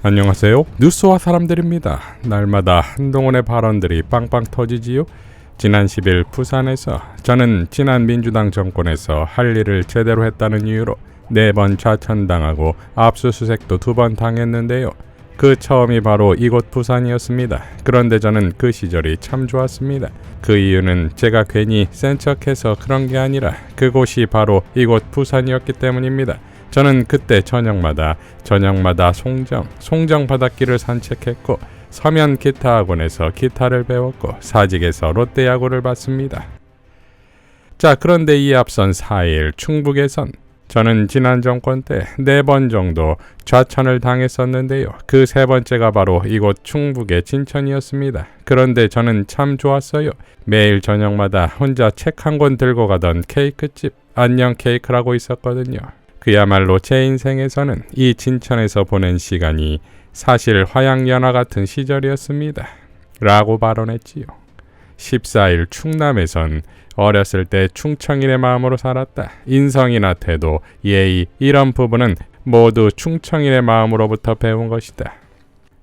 안녕하세요. 뉴스와 사람들입니다. 날마다 한동훈의 발언들이 빵빵 터지지요. 지난 10일 부산에서 저는 지난 민주당 정권에서 할 일을 제대로 했다는 이유로 4번 좌천당하고 압수수색도 2번 당했는데요. 그 처음이 바로 이곳 부산이었습니다. 그런데 저는 그 시절이 참 좋았습니다. 그 이유는 제가 괜히 센 척해서 그런 게 아니라 그곳이 바로 이곳 부산이었기 때문입니다. 저는 그때 저녁마다 송정 바닷길을 산책했고 서면 기타 학원에서 기타를 배웠고 사직에서 롯데야구를 봤습니다. 자, 그런데 이 앞선 4일 충북에선 저는 지난 정권 때 4번 정도 좌천을 당했었는데요. 그 3번째가 바로 이곳 충북의 진천이었습니다. 그런데 저는 참 좋았어요. 매일 저녁마다 혼자 책 한 권 들고 가던 케이크집 안녕 케이크라고 있었거든요. 그야말로 제 인생에서는 이 진천에서 보낸 시간이 사실 화양연화 같은 시절이었습니다. 라고 발언했지요. 14일 충남에선 어렸을 때 충청인의 마음으로 살았다. 인성이나 태도, 예의 이런 부분은 모두 충청인의 마음으로부터 배운 것이다.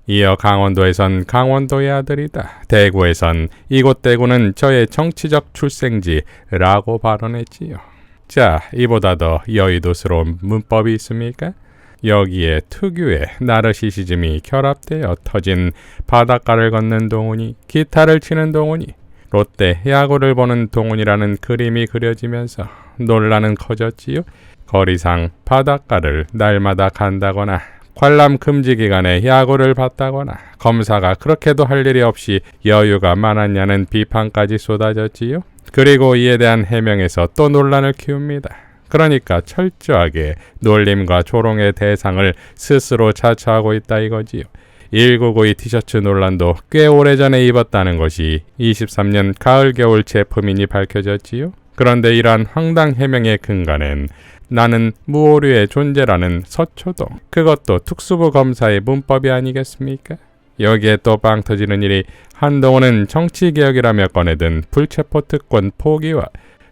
이어 강원도에선 강원도의 아들이다. 대구에선 이곳 대구는 저의 정치적 출생지라고 발언했지요. 자, 이보다 더 여의도스러운 문법이 있습니까? 여기에 특유의 나르시시즘이 결합되어 터진 바닷가를 걷는 동훈이, 기타를 치는 동훈이, 롯데 야구를 보는 동훈이라는 그림이 그려지면서 논란은 커졌지요. 거리상 바닷가를 날마다 간다거나 관람 금지 기간에 야구를 봤다거나 검사가 그렇게도 할 일이 없이 여유가 많았냐는 비판까지 쏟아졌지요. 그리고 이에 대한 해명에서 또 논란을 키웁니다. 그러니까 철저하게 놀림과 조롱의 대상을 스스로 자처하고 있다 이거지요. 1992 티셔츠 논란도 꽤 오래전에 입었다는 것이 23년 가을 겨울 제품이니 밝혀졌지요. 그런데 이러한 황당 해명의 근간엔 나는 무오류의 존재라는 서초동, 그것도 특수부 검사의 문법이 아니겠습니까? 여기에 또 빵 터지는 일이 한동훈은 정치개혁이라며 꺼내든 불체포 특권 포기와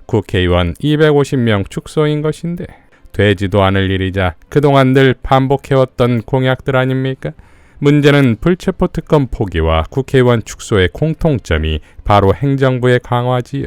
국회의원 250명 축소인 것인데 되지도 않을 일이자 그동안 늘 반복해왔던 공약들 아닙니까? 문제는 불체포 특권 포기와 국회의원 축소의 공통점이 바로 행정부의 강화지요.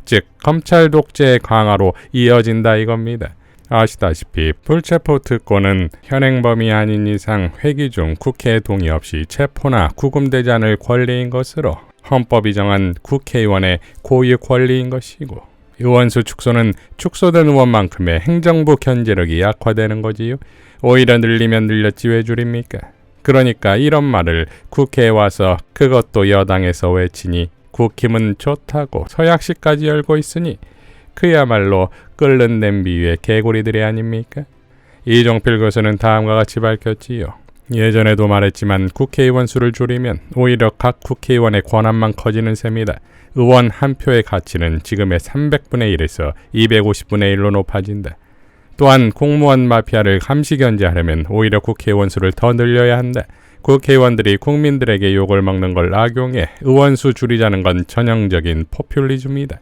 즉 검찰 독재의 강화로 이어진다 이겁니다. 아시다시피 불체포 특권은 현행범이 아닌 이상 회기 중 국회의 동의 없이 체포나 구금되지 않을 권리인 것으로 헌법이 정한 국회의원의 고유 권리인 것이고, 의원수 축소는 축소된 의원만큼의 행정부 견제력이 약화되는 거지요. 오히려 늘리면 늘렸지 왜 줄입니까? 그러니까 이런 말을 국회에 와서 그것도 여당에서 외치니 국힘은 좋다고 서약식까지 열고 있으니 그야말로 끓는 냄비 위에 개구리들이 아닙니까? 이종필 교수는 다음과 같이 밝혔지요. 예전에도 말했지만 국회의원 수를 줄이면 오히려 각 국회의원의 권한만 커지는 셈이다. 의원 한 표의 가치는 지금의 300분의 1에서 250분의 1로 높아진다. 또한 공무원 마피아를 감시 견제하려면 오히려 국회의원 수를 더 늘려야 한다. 국회의원들이 국민들에게 욕을 먹는 걸 악용해 의원 수 줄이자는 건 전형적인 포퓰리즘이다.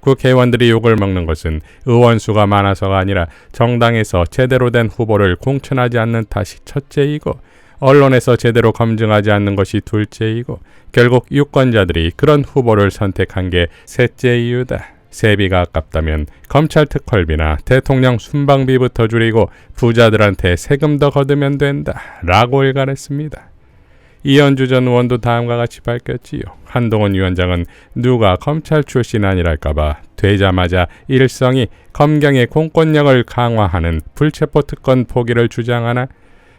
국회의원들이 욕을 먹는 것은 의원 수가 많아서가 아니라 정당에서 제대로 된 후보를 공천하지 않는 탓이 첫째이고, 언론에서 제대로 검증하지 않는 것이 둘째이고, 결국 유권자들이 그런 후보를 선택한 게 셋째 이유다. 세비가 아깝다면 검찰 특활비나 대통령 순방비부터 줄이고 부자들한테 세금 더 거두면 된다 라고 일갈했습니다. 이현주 전 의원도 다음과 같이 밝혔지요. 한동훈 위원장은 누가 검찰 출신 아니랄까봐 되자마자 일성이 검경의 공권력을 강화하는 불체포 특권 포기를 주장하나,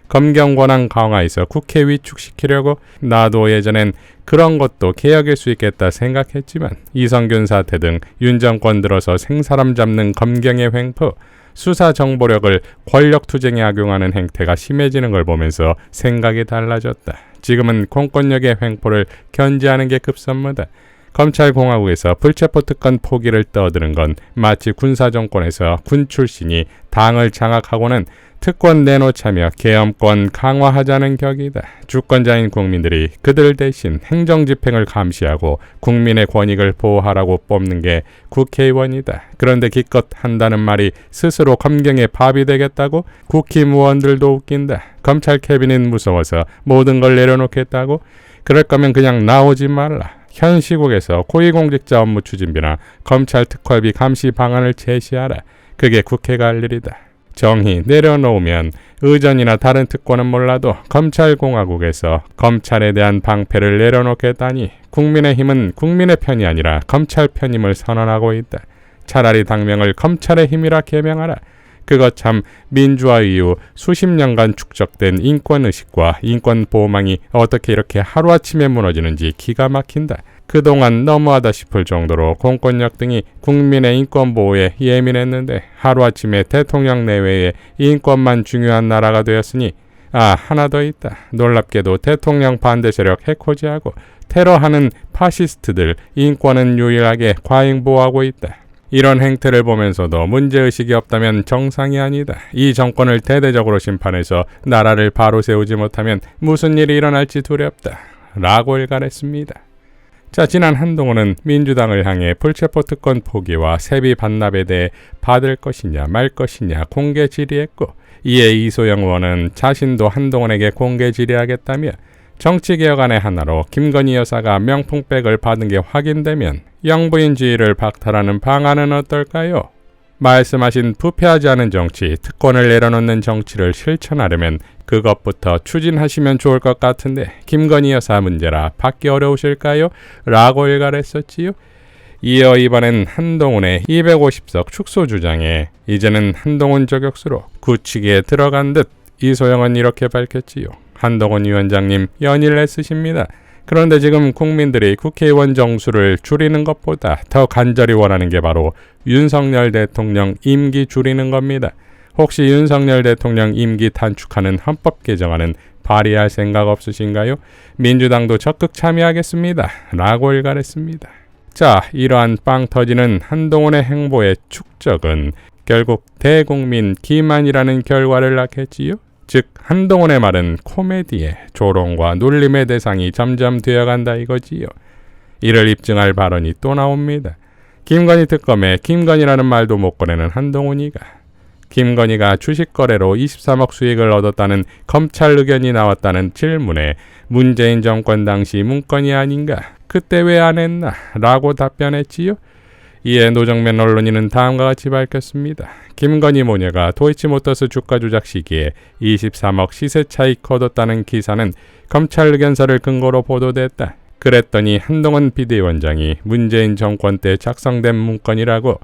검경 권한 강화에서 국회 위축시키려고 나도 예전엔 그런 것도 개혁일 수 있겠다 생각했지만 이성균 사태 등 윤 정권 들어서 생사람 잡는 검경의 횡포, 수사 정보력을 권력 투쟁에 악용하는 행태가 심해지는 걸 보면서 생각이 달라졌다. 지금은 공권력의 횡포를 견제하는 게 급선무다. 검찰공화국에서 불체포 특권 포기를 떠드는 건 마치 군사정권에서 군 출신이 당을 장악하고는 특권 내놓자며 계엄권 강화하자는 격이다. 주권자인 국민들이 그들 대신 행정집행을 감시하고 국민의 권익을 보호하라고 뽑는 게 국회의원이다. 그런데 기껏 한다는 말이 스스로 검경의 밥이 되겠다고? 국힘의원들도 웃긴다. 검찰 캐비닛 무서워서 모든 걸 내려놓겠다고? 그럴 거면 그냥 나오지 말라. 현 시국에서 고위공직자 업무 추진비나 검찰 특활비 감시 방안을 제시하라. 그게 국회가 할 일이다. 정의 내려놓으면 의전이나 다른 특권은 몰라도 검찰공화국에서 검찰에 대한 방패를 내려놓겠다니 국민의힘은 국민의 편이 아니라 검찰 편임을 선언하고 있다. 차라리 당명을 검찰의 힘이라 개명하라. 그것 참 민주화 이후 수십 년간 축적된 인권의식과 인권보호망이 어떻게 이렇게 하루아침에 무너지는지 기가 막힌다. 그동안 너무하다 싶을 정도로 공권력 등이 국민의 인권보호에 예민했는데 하루아침에 대통령 내외의 인권만 중요한 나라가 되었으니 하나 더 있다. 놀랍게도 대통령 반대 세력 해코지하고 테러하는 파시스트들 인권은 유일하게 과잉보호하고 있다. 이런 행태를 보면서도 문제의식이 없다면 정상이 아니다. 이 정권을 대대적으로 심판해서 나라를 바로 세우지 못하면 무슨 일이 일어날지 두렵다. 라고 일갈했습니다. 자, 지난 한동훈은 민주당을 향해 불체포 특권 포기와 세비 반납에 대해 받을 것이냐 말 것이냐 공개 질의했고, 이에 이소영 의원은 자신도 한동훈에게 공개 질의하겠다며 정치개혁안의 하나로 김건희 여사가 명품백을 받은 게 확인되면 영부인주의를 박탈하는 방안은 어떨까요? 말씀하신 부패하지 않은 정치, 특권을 내려놓는 정치를 실천하려면 그것부터 추진하시면 좋을 것 같은데 김건희 여사 문제라 받기 어려우실까요? 라고 일갈했었지요. 이어 이번엔 한동훈의 250석 축소 주장에 이제는 한동훈 저격수로 굳히기에 들어간 듯 이소영은 이렇게 밝혔지요. 한동훈 위원장님 연일 애쓰십니다. 그런데 지금 국민들이 국회의원 정수를 줄이는 것보다 더 간절히 원하는 게 바로 윤석열 대통령 임기 줄이는 겁니다. 혹시 윤석열 대통령 임기 단축하는 헌법 개정안은 발의할 생각 없으신가요? 민주당도 적극 참여하겠습니다. 라고 일갈했습니다. 자, 이러한 빵 터지는 한동훈의 행보의 축적은 결국 대국민 기만이라는 결과를 낳겠지요. 즉 한동훈의 말은 코미디의 조롱과 놀림의 대상이 점점 되어간다 이거지요. 이를 입증할 발언이 또 나옵니다. 김건희 특검에 김건희라는 말도 못 꺼내는 한동훈이가 김건희가 주식거래로 23억 수익을 얻었다는 검찰 의견이 나왔다는 질문에 문재인 정권 당시 문건이 아닌가, 그때 왜 안 했나 라고 답변했지요. 이에 노정면 언론인은 다음과 같이 밝혔습니다. 김건희 모녀가 도이치모터스 주가 조작 시기에 23억 시세 차익 거뒀다는 기사는 검찰 의견서를 근거로 보도됐다. 그랬더니 한동훈 비대위원장이 문재인 정권 때 작성된 문건이라고.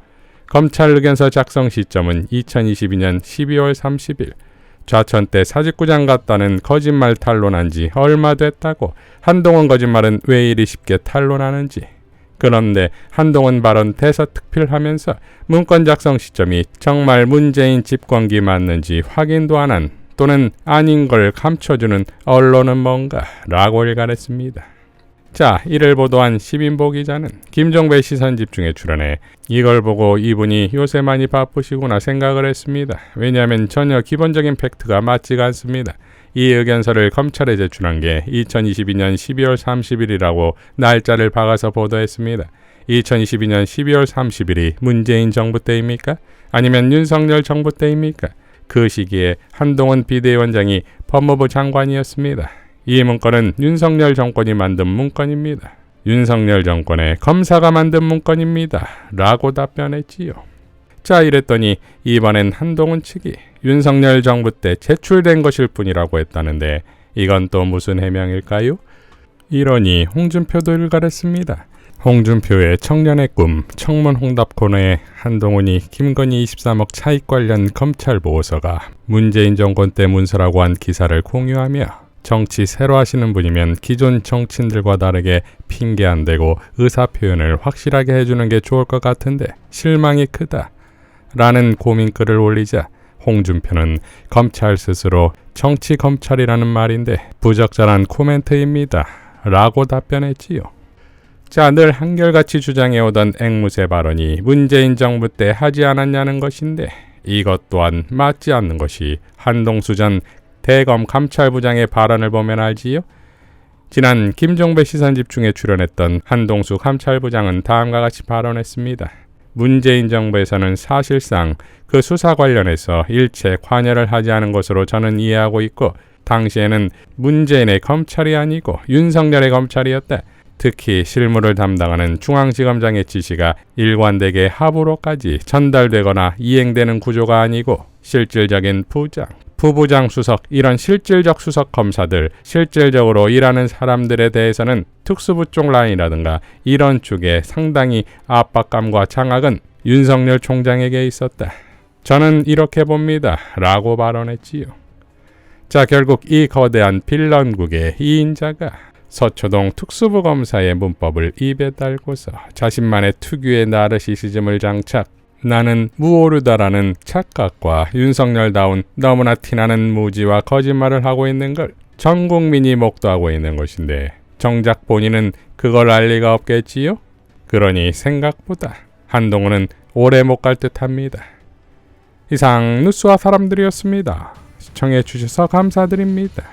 검찰 의견서 작성 시점은 2022년 12월 30일. 좌천 때 사직구장 갔다는 거짓말 탄론한 지 얼마 됐다고. 한동훈 거짓말은 왜 이리 쉽게 탄론하는지. 그런데 한동훈 발언 대서특필하면서 문건 작성 시점이 정말 문재인 집권기 맞는지 확인도 안 한, 또는 아닌 걸 감춰주는 언론은 뭔가 라고 일갈했습니다. 자, 이를 보도한 시민보 기자는 김종배 시선집중에 출연해 이걸 보고 이분이 요새 많이 바쁘시구나 생각을 했습니다. 왜냐하면 전혀 기본적인 팩트가 맞지가 않습니다. 이 의견서를 검찰에 제출한 게 2022년 12월 30일이라고 날짜를 박아서 보도했습니다. 2022년 12월 30일이 문재인 정부 때입니까? 아니면 윤석열 정부 때입니까? 그 시기에 한동훈 비대위원장이 법무부 장관이었습니다. 이 문건은 윤석열 정권이 만든 문건입니다. 윤석열 정권의 검사가 만든 문건입니다. 라고 답변했지요. 자, 이랬더니 이번엔 한동훈 측이 윤석열 정부 때 제출된 것일 뿐이라고 했다는데 이건 또 무슨 해명일까요? 이러니 홍준표도 일갈했습니다. 홍준표의 청년의 꿈 청문 홍답 코너에 한동훈이 김건희 23억 차익 관련 검찰 보고서가 문재인 정권 때 문서라고 한 기사를 공유하며 정치 새로 하시는 분이면 기존 정치인들과 다르게 핑계 안 대고 의사 표현을 확실하게 해주는 게 좋을 것 같은데 실망이 크다 라는 고민글을 올리자 홍준표는 검찰 스스로 정치 검찰이라는 말인데 부적절한 코멘트입니다 라고 답변했지요. 자, 늘 한결같이 주장해오던 앵무새 발언이 문재인 정부 때 하지 않았냐는 것인데 이것 또한 맞지 않는 것이 한동수 전 대검 감찰부장의 발언을 보면 알지요. 지난 김종배 시선 집중에 출연했던 한동수 감찰부장은 다음과 같이 발언했습니다. 문재인 정부에서는 사실상 그 수사 관련해서 일체 관여를 하지 않은 것으로 저는 이해하고 있고, 당시에는 문재인의 검찰이 아니고 윤석열의 검찰이었다. 특히 실무를 담당하는 중앙지검장의 지시가 일관되게 하부로까지 전달되거나 이행되는 구조가 아니고, 실질적인 부장, 부부장 수석, 이런 실질적 수석 검사들, 실질적으로 일하는 사람들에 대해서는 특수부 쪽 라인이라든가 이런 쪽에 상당히 압박감과 장악은 윤석열 총장에게 있었다. 저는 이렇게 봅니다. 라고 발언했지요. 자, 결국 이 거대한 빌런국의 2인자가 서초동 특수부 검사의 문법을 입에 달고서 자신만의 특유의 나르시시즘을 장착, 나는 무오르다라는 착각과 윤석열다운 너무나 티나는 무지와 거짓말을 하고 있는 걸 전 국민이 목도하고 있는 것인데, 정작 본인은 그걸 알 리가 없겠지요? 그러니 생각보다 한동훈은 오래 못 갈 듯합니다. 이상 뉴스와 사람들이었습니다. 시청해 주셔서 감사드립니다.